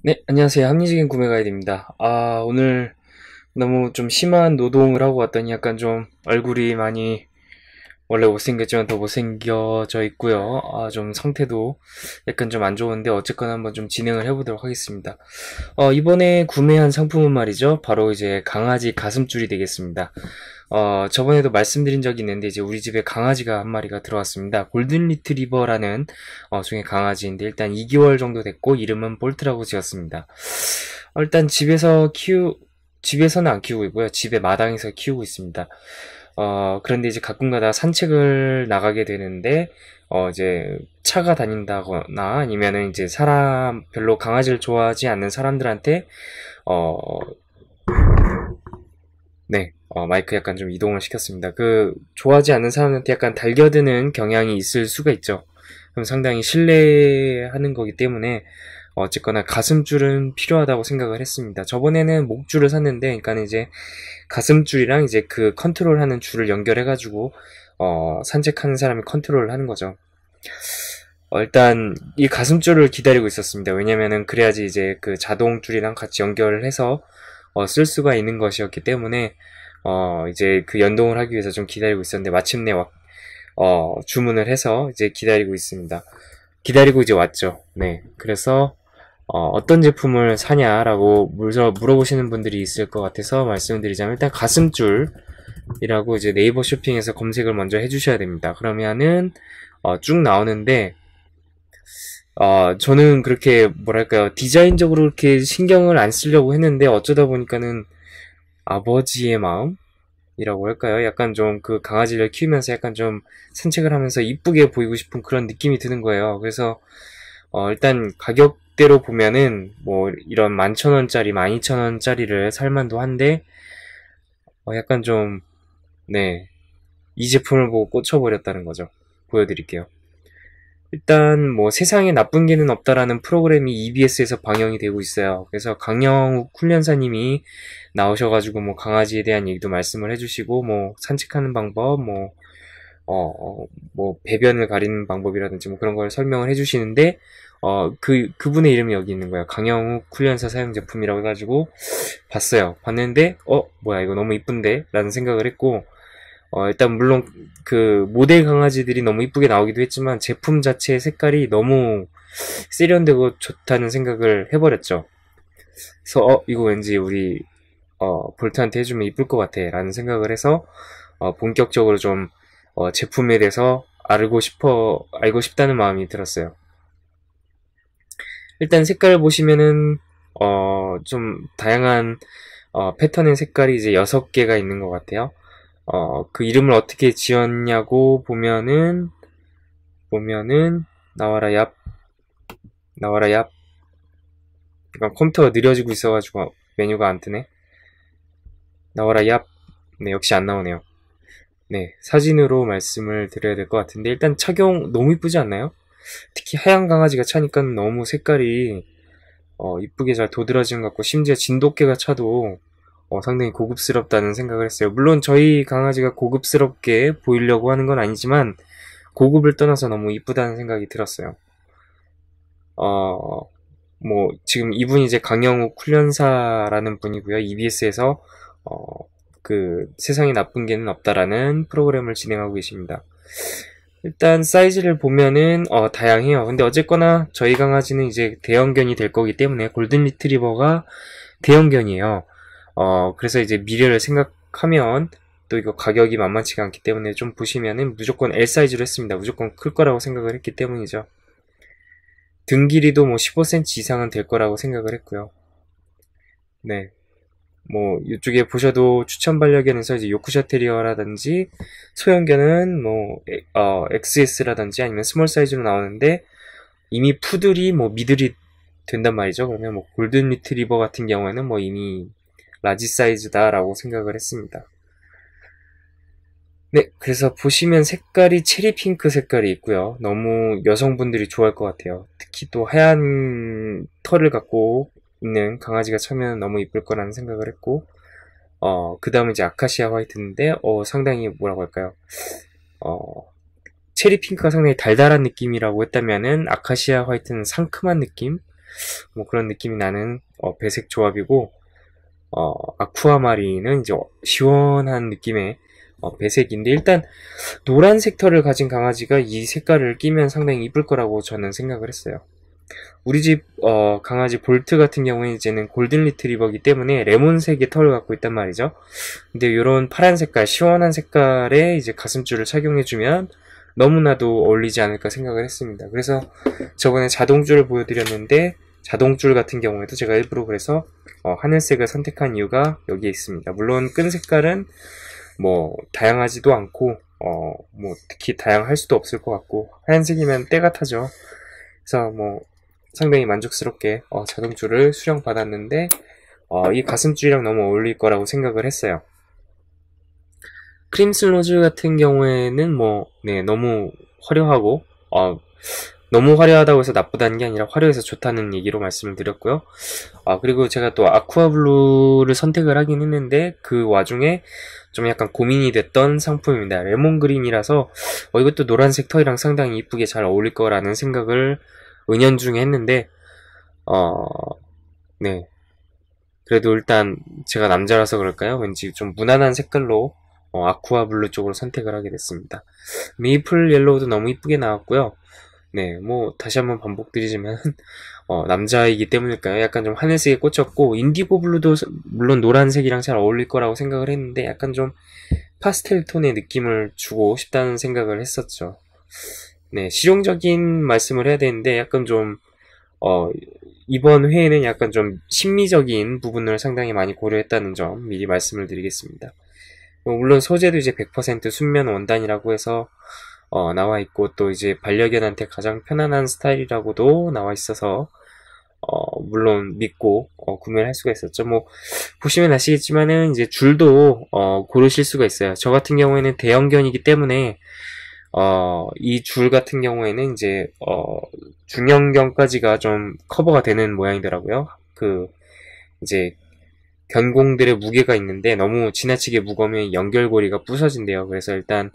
네, 안녕하세요. 합리적인 구매 가이드입니다. 오늘 너무 좀 심한 노동을 하고 왔더니 약간 좀 얼굴이 많이 원래 못생겼지만 더 못생겨져 있고요. 좀 상태도 약간 좀 안 좋은데 어쨌거나 한번 좀 진행을 해보도록 하겠습니다. 이번에 구매한 상품은 말이죠. 바로 이제 강아지 가슴줄이 되겠습니다. 저번에도 말씀드린 적이 있는데 이제 우리 집에 강아지가 한 마리가 들어왔습니다. 골든 리트리버라는 중에 강아지인데 일단 2개월 정도 됐고 이름은 볼트라고 지었습니다. 일단 집에서는 안 키우고 있고요. 집에 마당에서 키우고 있습니다. 그런데 이제 가끔가다 산책을 나가게 되는데, 이제 차가 다닌다거나 아니면은 이제 별로 강아지를 좋아하지 않는 사람들한테, 어, 네, 마이크 약간 좀 이동을 시켰습니다. 좋아하지 않는 사람한테 약간 달겨드는 경향이 있을 수가 있죠. 그럼 상당히 신뢰하는 거기 때문에, 어쨌거나 가슴줄은 필요하다고 생각을 했습니다. 저번에는 목줄을 샀는데, 그러니까 이제 가슴줄이랑 이제 그 컨트롤하는 줄을 연결해가지고, 산책하는 사람이 컨트롤을 하는 거죠. 일단 이 가슴줄을 기다리고 있었습니다. 왜냐면은 그래야지 이제 그 자동줄이랑 같이 연결을 해서 쓸 수가 있는 것이었기 때문에 이제 그 연동을 하기 위해서 좀 기다리고 있었는데 마침내 주문을 해서 이제 기다리고 있습니다. 기다리고 이제 왔죠. 네. 그래서 어떤 제품을 사냐라고 물어보시는 분들이 있을 것 같아서 말씀드리자면 일단 가슴줄이라고 이제 네이버 쇼핑에서 검색을 먼저 해주셔야 됩니다. 그러면은 쭉 나오는데 저는 그렇게 뭐랄까요 디자인적으로 그렇게 신경을 안 쓰려고 했는데 어쩌다 보니까는 아버지의 마음이라고 할까요? 약간 좀 그 강아지를 키우면서 약간 좀 산책을 하면서 이쁘게 보이고 싶은 그런 느낌이 드는 거예요. 그래서 일단 가격대로 보면은 뭐 이런 11,000원짜리, 12,000원짜리를 살만도 한데 약간 좀 네, 이 제품을 보고 꽂혀버렸다는 거죠. 보여드릴게요. 일단 뭐 세상에 나쁜 개는 없다라는 프로그램이 EBS에서 방영이 되고 있어요. 그래서 강영욱 훈련사님이 나오셔가지고 뭐 강아지에 대한 얘기도 말씀을 해주시고 뭐 산책하는 방법 뭐 배변을 가리는 방법이라든지 뭐 그런 걸 설명을 해주시는데 그분의 이름이 여기 있는 거예요. 강영욱 훈련사 사용 제품이라고 해가지고 봤어요. 봤는데 뭐야 이거 너무 이쁜데 라는 생각을 했고 일단 물론 그 모델 강아지들이 너무 이쁘게 나오기도 했지만 제품 자체의 색깔이 너무 세련되고 좋다는 생각을 해버렸죠. 그래서 이거 왠지 우리 볼트한테 해주면 이쁠 것 같아 라는 생각을 해서 본격적으로 좀 제품에 대해서 알고 싶다는 마음이 들었어요. 일단 색깔을 보시면은 좀 다양한 패턴의 색깔이 이제 6개가 있는 것 같아요. 그 이름을 어떻게 지었냐고 보면은, 나와라, 얍, 나와라, 얍. 약간 컴퓨터가 느려지고 있어가지고 메뉴가 안 뜨네. 나와라, 얍. 네, 역시 안 나오네요. 네, 사진으로 말씀을 드려야 될 것 같은데, 일단 착용 너무 이쁘지 않나요? 특히 하얀 강아지가 차니까 너무 색깔이, 이쁘게 잘 도드라지는 것 같고, 심지어 진돗개가 차도 상당히 고급스럽다는 생각을 했어요. 물론 저희 강아지가 고급스럽게 보이려고 하는 건 아니지만 고급을 떠나서 너무 이쁘다는 생각이 들었어요. 뭐 지금 이분이 이제 강영욱 훈련사라는 분이고요. EBS에서 그 세상에 나쁜 개는 없다라는 프로그램을 진행하고 계십니다. 일단 사이즈를 보면은 다양해요. 근데 어쨌거나 저희 강아지는 이제 대형견이 될 거기 때문에 골든 리트리버가 대형견이에요. 그래서 이제 미래를 생각하면 또 이거 가격이 만만치가 않기 때문에 좀 보시면은 무조건 L 사이즈로 했습니다. 무조건 클 거라고 생각을 했기 때문이죠. 등 길이도 뭐 15cm 이상은 될 거라고 생각을 했고요. 네. 뭐 이쪽에 보셔도 추천 반려견에서 이제 요크셔 테리어라든지 소형견은 뭐 XS라든지 아니면 스몰 사이즈로 나오는데 이미 푸들이 뭐 미들이 된단 말이죠. 그러면 뭐 골든 리트리버 같은 경우에는 뭐 이미 라지 사이즈다라고 생각을 했습니다. 네, 그래서 보시면 색깔이 체리 핑크 색깔이 있고요. 너무 여성분들이 좋아할 것 같아요. 특히 또 하얀 털을 갖고 있는 강아지가 차면 너무 이쁠 거라는 생각을 했고, 그 다음은 이제 아카시아 화이트인데, 상당히 뭐라고 할까요? 어, 체리 핑크가 상당히 달달한 느낌이라고 했다면은, 아카시아 화이트는 상큼한 느낌? 뭐 그런 느낌이 나는 배색 조합이고, 아쿠아마린은 이제 시원한 느낌의 배색인데, 일단 노란색 털을 가진 강아지가 이 색깔을 끼면 상당히 이쁠 거라고 저는 생각을 했어요. 우리 집 강아지 볼트 같은 경우에 이제는 골든 리트리버이기 때문에 레몬색의 털을 갖고 있단 말이죠. 근데 이런 파란 색깔, 시원한 색깔의 이제 가슴줄을 착용해주면 너무나도 어울리지 않을까 생각을 했습니다. 그래서 저번에 자동줄을 보여드렸는데, 자동줄 같은 경우에도 제가 일부러 그래서 하늘색을 선택한 이유가 여기에 있습니다. 물론 끈 색깔은 뭐 다양하지도 않고 뭐 특히 다양할 수도 없을 것 같고, 하얀색이면 때가 타죠. 그래서 뭐 상당히 만족스럽게 자동줄을 수령 받았는데, 이 가슴줄이랑 너무 어울릴 거라고 생각을 했어요. 크림슨 로즈 같은 경우에는 뭐 너무 화려하고, 너무 화려하다고 해서 나쁘다는 게 아니라 화려해서 좋다는 얘기로 말씀을 드렸고요. 그리고 제가 또 아쿠아 블루를 선택을 하긴 했는데, 그 와중에 좀 약간 고민이 됐던 상품입니다. 레몬 그린이라서 이것도 노란색 털이랑 상당히 이쁘게 잘 어울릴 거라는 생각을 은연중에 했는데, 네. 그래도 일단 제가 남자라서 그럴까요? 왠지 좀 무난한 색깔로 아쿠아 블루 쪽으로 선택을 하게 됐습니다. 메이플 옐로우도 너무 이쁘게 나왔고요. 네, 뭐 다시 한번 반복드리지만 남자이기 때문일까요? 약간 좀 하늘색에 꽂혔고, 인디고 블루도 물론 노란색이랑 잘 어울릴 거라고 생각을 했는데, 약간 좀 파스텔 톤의 느낌을 주고 싶다는 생각을 했었죠. 네, 실용적인 말씀을 해야 되는데, 약간 좀 이번 회에는 약간 좀 심미적인 부분을 상당히 많이 고려했다는 점 미리 말씀을 드리겠습니다. 물론 소재도 이제 100% 순면 원단이라고 해서 나와 있고, 또 이제 반려견한테 가장 편안한 스타일이라고도 나와 있어서 물론 믿고 구매를 할 수가 있었죠. 뭐 보시면 아시겠지만은 이제 줄도 고르실 수가 있어요. 저 같은 경우에는 대형견이기 때문에 이 줄 같은 경우에는 이제 중형견까지가 좀 커버가 되는 모양이더라고요. 그 이제 견공들의 무게가 있는데 너무 지나치게 무거우면 연결고리가 부서진대요. 그래서 일단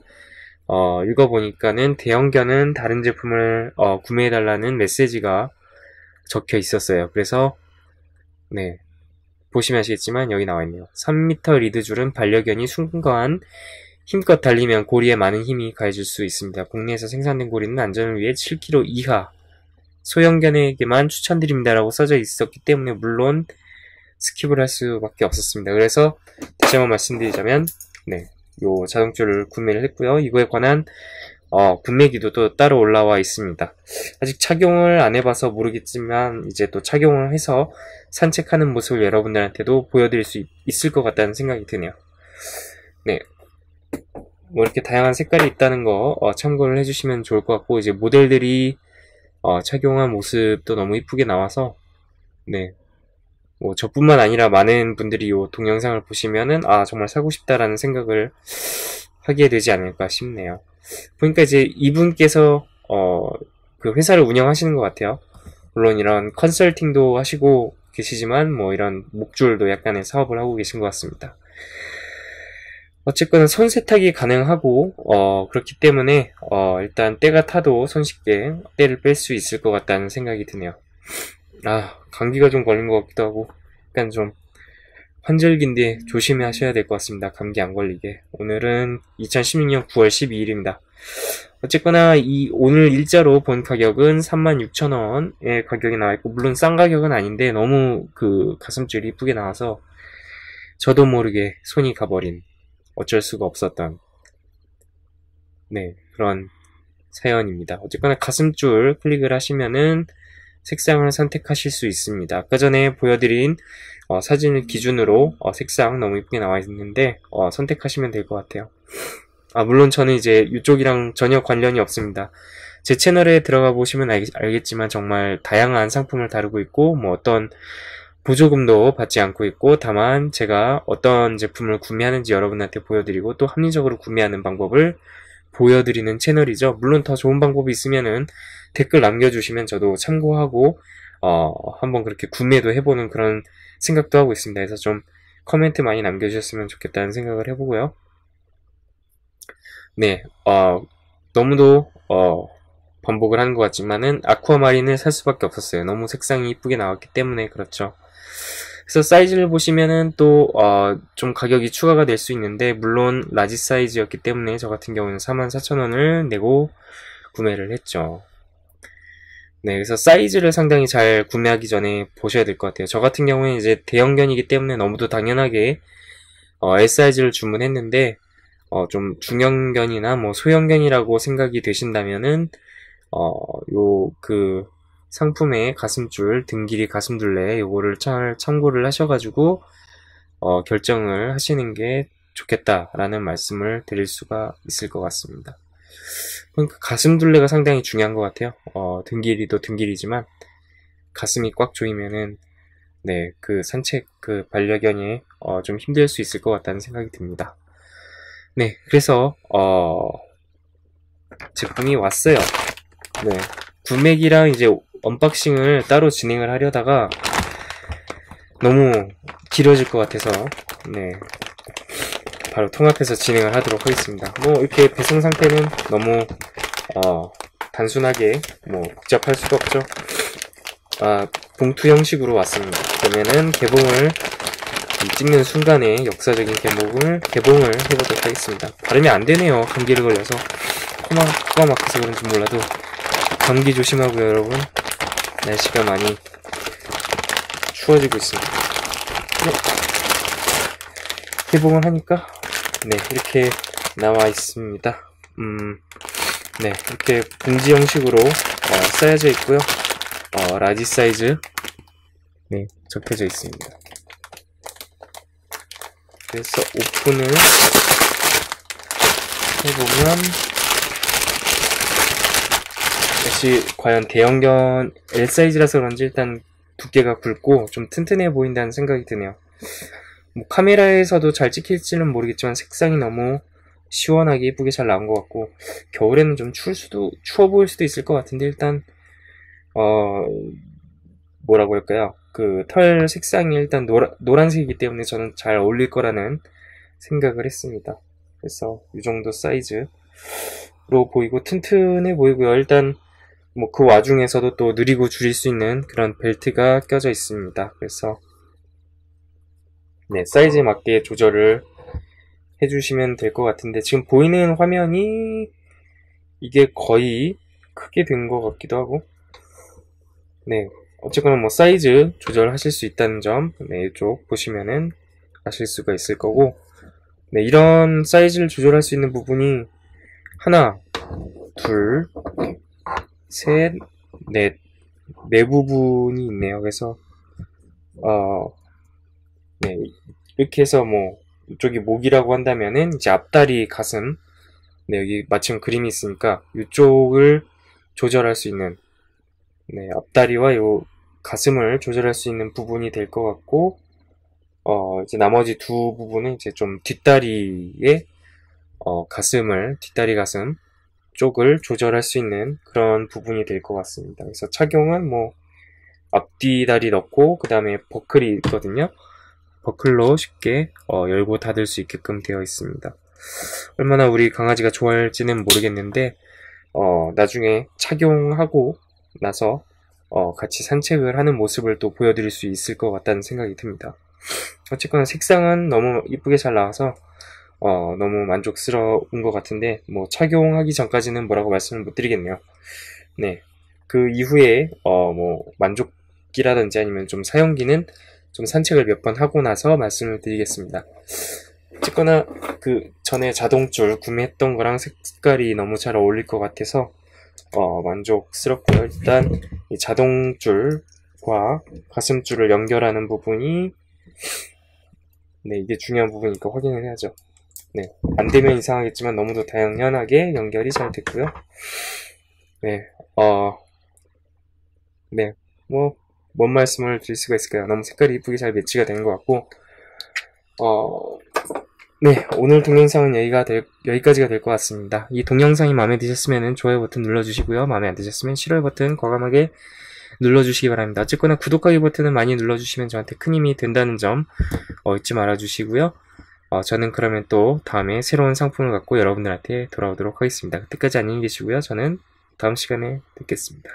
읽어보니까는 대형견은 다른 제품을 구매해달라는 메시지가 적혀 있었어요. 그래서 네, 보시면 아시겠지만 여기 나와있네요. 3m 리드줄은 반려견이 순간 힘껏 달리면 고리에 많은 힘이 가해질 수 있습니다. 국내에서 생산된 고리는 안전을 위해 7kg 이하 소형견에게만 추천드립니다 라고 써져 있었기 때문에 물론 스킵을 할 수밖에 없었습니다. 그래서 다시 한번 말씀드리자면 네, 요 자동줄을 구매를 했고요. 이거에 관한 구매 기도도 따로 올라와 있습니다. 아직 착용을 안 해봐서 모르겠지만 이제 또 착용을 해서 산책하는 모습을 여러분들한테도 보여드릴 수 있을 것 같다는 생각이 드네요. 네, 뭐 이렇게 다양한 색깔이 있다는 거 참고를 해주시면 좋을 것 같고, 이제 모델들이 착용한 모습도 너무 이쁘게 나와서 네, 뭐 저뿐만 아니라 많은 분들이 이 동영상을 보시면은 정말 사고 싶다라는 생각을 하게 되지 않을까 싶네요. 보니까 이제 이분께서 그 회사를 운영하시는 것 같아요. 물론 이런 컨설팅도 하시고 계시지만 뭐 이런 목줄도 약간의 사업을 하고 계신 것 같습니다. 어쨌거나 손 세탁이 가능하고 그렇기 때문에 일단 때가 타도 손쉽게 때를 뺄 수 있을 것 같다는 생각이 드네요. 감기가 좀 걸린 것 같기도 하고 약간 좀 환절기인데 조심하셔야 될 것 같습니다. 감기 안 걸리게. 오늘은 2016년 9월 12일입니다. 어쨌거나 오늘 일자로 본 가격은 36,000원의 가격이 나와있고, 물론 싼 가격은 아닌데 너무 그 가슴줄이 이쁘게 나와서 저도 모르게 손이 가버린, 어쩔 수가 없었던 네, 그런 사연입니다. 어쨌거나 가슴줄 클릭을 하시면은 색상을 선택하실 수 있습니다. 아까 전에 보여드린 사진을 기준으로 색상 너무 이쁘게 나와 있는데 선택하시면 될 것 같아요. 물론 저는 이제 이쪽이랑 전혀 관련이 없습니다. 제 채널에 들어가 보시면 알겠지만 정말 다양한 상품을 다루고 있고, 뭐 어떤 보조금도 받지 않고 있고, 다만 제가 어떤 제품을 구매하는지 여러분한테 보여드리고 또 합리적으로 구매하는 방법을 보여드리는 채널이죠. 물론 더 좋은 방법이 있으면은 댓글 남겨주시면 저도 참고하고 한번 그렇게 구매도 해보는 그런 생각도 하고 있습니다. 그래서 좀 코멘트 많이 남겨주셨으면 좋겠다는 생각을 해보고요. 네, 너무도 번복을 하는 것 같지만은 아쿠아마린을 살 수밖에 없었어요. 너무 색상이 이쁘게 나왔기 때문에 그렇죠. 그래서 사이즈를 보시면은 또 좀 가격이 추가가 될 수 있는데, 물론 라지 사이즈였기 때문에 저 같은 경우는 44,000원을 내고 구매를 했죠. 네, 그래서 사이즈를 상당히 잘 구매하기 전에 보셔야 될 것 같아요. 저 같은 경우는 이제 대형견이기 때문에 너무도 당연하게 L 사이즈를 주문했는데, 좀 중형견이나 뭐 소형견이라고 생각이 되신다면은 그 상품의 가슴줄, 등 길이 가슴둘레 요거를 잘 참고를 하셔가지고 결정을 하시는 게 좋겠다라는 말씀을 드릴 수가 있을 것 같습니다. 그러니까 가슴둘레가 상당히 중요한 것 같아요. 등 길이도 등 길이지만 가슴이 꽉 조이면은 네, 그 산책, 그 반려견이 좀 힘들 수 있을 것 같다는 생각이 듭니다. 네, 그래서 제품이 왔어요. 네, 구매기랑 이제 언박싱을 따로 진행을 하려다가 너무 길어질 것 같아서 네, 바로 통합해서 진행을 하도록 하겠습니다. 뭐 이렇게 배송 상태는 너무 단순하게 뭐 복잡할 수가 없죠. 봉투 형식으로 왔습니다. 그러면은 개봉을 찍는 순간에 역사적인 개봉을 해보도록 하겠습니다. 발음이 안 되네요. 감기를 걸려서 코가 막혀서 그런지 몰라도 감기 조심하고요, 여러분. 날씨가 많이 추워지고 있습니다. 네. 개봉을 하니까 네, 이렇게 나와 있습니다. 네, 이렇게 봉지 형식으로 쌓여져 있고요. 라지 사이즈 네, 적혀져 있습니다. 그래서 오픈을 해보면 역시 과연 대형견 L 사이즈라서 그런지 일단 두께가 굵고 좀 튼튼해 보인다는 생각이 드네요. 뭐 카메라에서도 잘 찍힐지는 모르겠지만 색상이 너무 시원하게 이쁘게 잘 나온 것 같고, 겨울에는 좀 추워 보일 수도 있을 것 같은데, 일단 뭐라고 할까요? 그 털 색상이 일단 노란색이기 때문에 저는 잘 어울릴 거라는 생각을 했습니다. 그래서 이 정도 사이즈로 보이고 튼튼해 보이고요. 일단 뭐 그 와중에서도 또 느리고 줄일 수 있는 그런 벨트가 껴져 있습니다. 그래서 네, 사이즈에 맞게 조절을 해주시면 될 것 같은데, 지금 보이는 화면이 이게 거의 크게 된 것 같기도 하고, 네, 어쨌거나 뭐 사이즈 조절하실 수 있다는 점, 네, 이쪽 보시면은 아실 수가 있을 거고, 네, 이런 사이즈를 조절할 수 있는 부분이 하나, 둘, 셋, 넷, 네 부분이 있네요. 그래서 네, 이렇게 해서 뭐 이쪽이 목이라고 한다면은 이제 앞다리, 가슴, 네, 여기 마침 그림이 있으니까 이쪽을 조절할 수 있는, 네, 앞다리와 요 가슴을 조절할 수 있는 부분이 될 것 같고, 이제 나머지 두 부분은 이제 좀 뒷다리의 뒷다리 가슴 쪽을 조절할 수 있는 그런 부분이 될 것 같습니다. 그래서 착용은 뭐 앞뒤 다리 넣고 그 다음에 버클이 있거든요. 버클로 쉽게 열고 닫을 수 있게끔 되어 있습니다. 얼마나 우리 강아지가 좋아할지는 모르겠는데 나중에 착용하고 나서 같이 산책을 하는 모습을 또 보여드릴 수 있을 것 같다는 생각이 듭니다. 어쨌거나 색상은 너무 이쁘게 잘 나와서 너무 만족스러운 것 같은데, 뭐 착용하기 전까지는 뭐라고 말씀을 못 드리겠네요. 네, 그 이후에 뭐 만족기라든지 아니면 좀 사용기는 좀 산책을 몇 번 하고 나서 말씀을 드리겠습니다. 어쨌거나 그 전에 자동줄 구매했던 거랑 색깔이 너무 잘 어울릴 것 같아서 만족스럽고요. 일단 이 자동줄과 가슴줄을 연결하는 부분이, 네, 이게 중요한 부분이니까 확인을 해야죠. 네, 안 되면 이상하겠지만 너무도 당연하게 연결이 잘 됐고요. 네, 네, 뭐 뭔 말씀을 드릴 수가 있을까요? 너무 색깔이 이쁘게 잘 매치가 되는 것 같고, 네, 오늘 동영상은 여기까지가 될 것 같습니다. 이 동영상이 마음에 드셨으면 좋아요 버튼 눌러주시고요. 마음에 안 드셨으면 싫어요 버튼 과감하게 눌러주시기 바랍니다. 어쨌거나 구독하기 버튼은 많이 눌러주시면 저한테 큰 힘이 된다는 점 잊지 말아주시고요. 저는 그러면 또 다음에 새로운 상품을 갖고 여러분들한테 돌아오도록 하겠습니다. 그때까지 안녕히 계시고요. 저는 다음 시간에 뵙겠습니다.